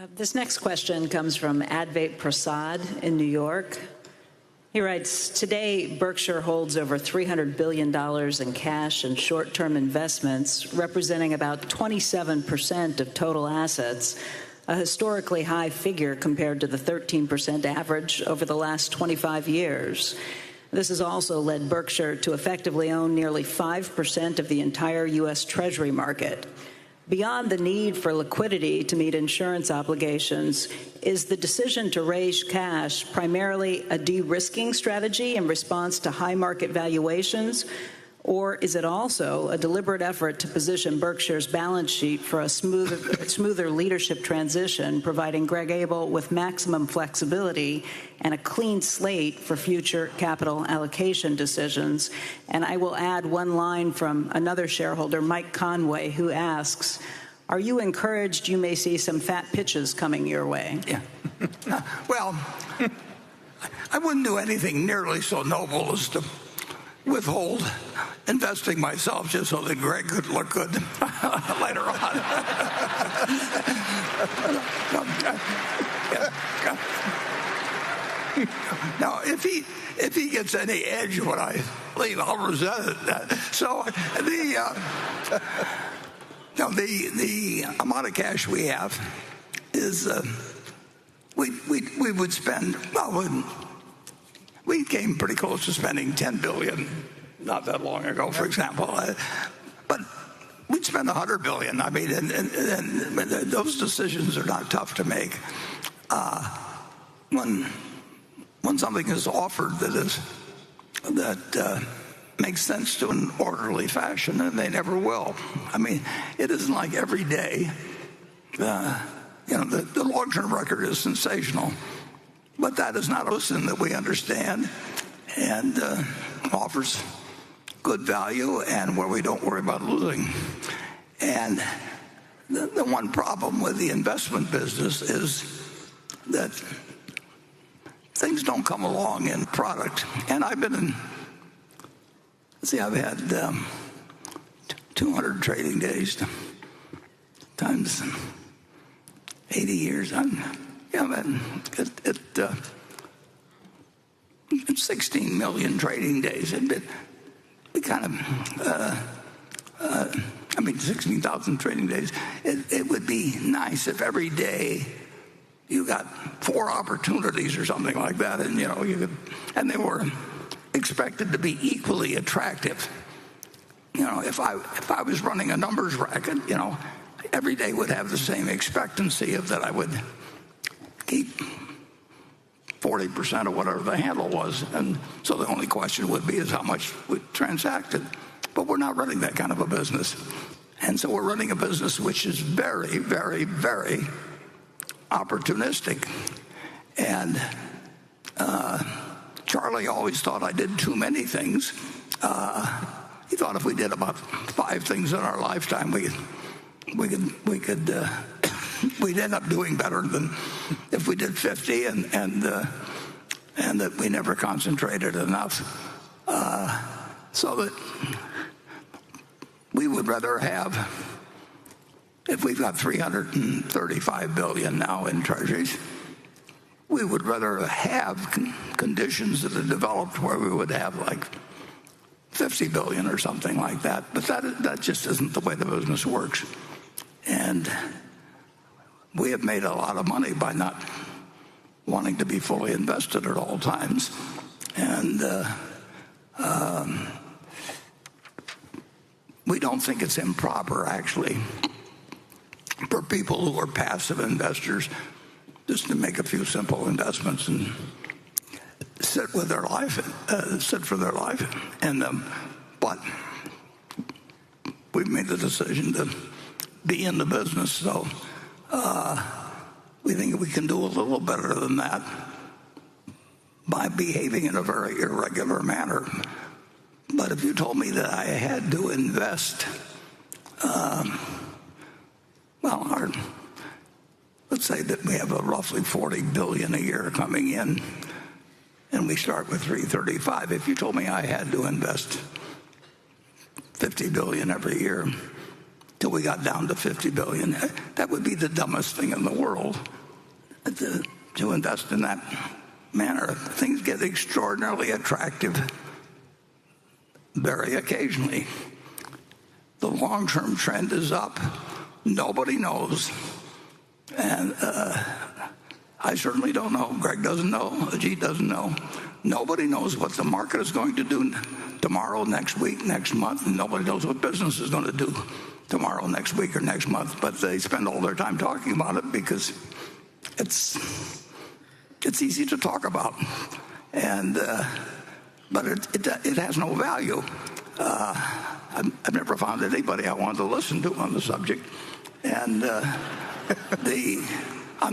This next question comes from Advait Prasad in New York. He writes, today, Berkshire holds over $300 billion in cash and short-term investments, representing about 27% of total assets, a historically high figure compared to the 13% average over the last 25 years. This has also led Berkshire to effectively own nearly 5% of the entire U.S. Treasury market. Beyond the need for liquidity to meet insurance obligations, is the decision to raise cash primarily a de-risking strategy in response to high market valuations, or is it also a deliberate effort to position Berkshire's balance sheet for a smoother leadership transition, providing Greg Abel with maximum flexibility and a clean slate for future capital allocation decisions? And I will add one line from another shareholder, Mike Conway, who asks, are you encouraged you may see some fat pitches coming your way? Yeah. Well, I wouldn't do anything nearly so noble as to withhold investing myself just so that Greg could look good later on. Now, if he gets any edge when I leave, I'll resent it. So the amount of cash we have is we would spend, well, we came pretty close to spending $10 billion not that long ago, for example. But we'd spend $100 billion. I mean, and those decisions are not tough to make. When something is offered that makes sense to an orderly fashion, and they never will. I mean, it isn't like every day. The long-term record is sensational. But that is not a lesson that we understand and offers good value and where we don't worry about losing. And the one problem with the investment business is that things don't come along in product. And I've been I've had 200 trading days times 80 years. It's 16 million trading days. We kind of, 16,000 trading days. It would be nice if every day you got 4 opportunities or something like that, and and they were expected to be equally attractive. If I was running a numbers racket, every day would have the same expectancy of that I would keep 40% of whatever the handle was. And so the only question would be is how much we transacted. But we're not running that kind of a business. And so we're running a business which is very, very, very opportunistic. And Charlie always thought I did too many things. He thought if we did about 5 things in our lifetime, we'd end up doing better than if we did 50, and that we never concentrated enough. So that we would rather have, if we've got $335 billion now in treasuries, we would rather have conditions that are developed where we would have like $50 billion or something like that. But that just isn't the way the business works. And we have made a lot of money by not wanting to be fully invested at all times. And we don't think it's improper, actually, for people who are passive investors just to make a few simple investments and sit for their life. But we've made the decision to be in the business, so we think we can do a little better than that by behaving in a very irregular manner. But if you told me that I had to invest, let's say that we have a roughly $40 billion a year coming in, and we start with 335. If you told me I had to invest $50 billion every year, till we got down to 50 billion. That would be the dumbest thing in the world to invest in that manner. Things get extraordinarily attractive very occasionally. The long-term trend is up. Nobody knows. And I certainly don't know. Greg doesn't know. Ajit doesn't know. Nobody knows what the market is going to do tomorrow, next week, next month, and nobody knows what business is going to do tomorrow, next week, or next month. But they spend all their time talking about it because it's easy to talk about, and but it has no value. I've never found anybody I wanted to listen to on the subject, and on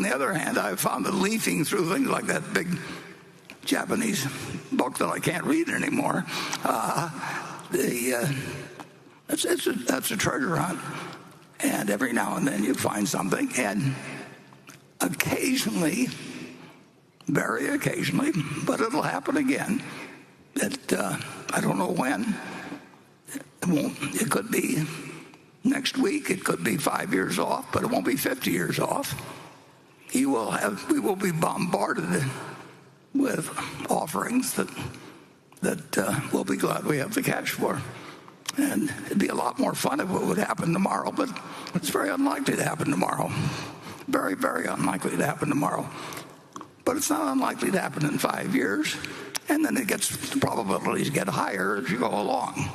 the other hand, I've found that leafing through things like that big Japanese book that I can't read anymore, that's a treasure hunt, and every now and then you find something, and occasionally, very occasionally, but it'll happen again. I don't know when. It could be next week. It could be 5 years off, but it won't be 50 years off. We will be bombarded with offerings that we'll be glad we have the cash for. And it'd be a lot more fun if it would happen tomorrow, but it's very unlikely to happen tomorrow. Very, very unlikely to happen tomorrow. But it's not unlikely to happen in 5 years, and then the probabilities get higher as you go along.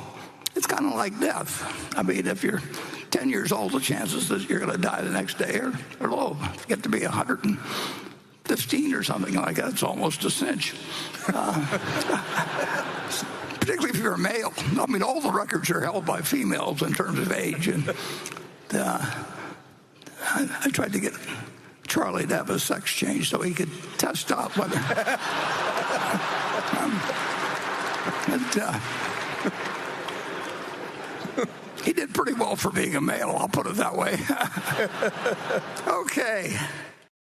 It's kind of like death. I mean, if you're 10 years old, the chances that you're going to die the next day are low. If you get to be 115 or something like that, it's almost a cinch. Particularly if you're a male. I mean, all the records are held by females in terms of age. And I tried to get Charlie to have a sex change so he could test out whether. He did pretty well for being a male, I'll put it that way. Okay.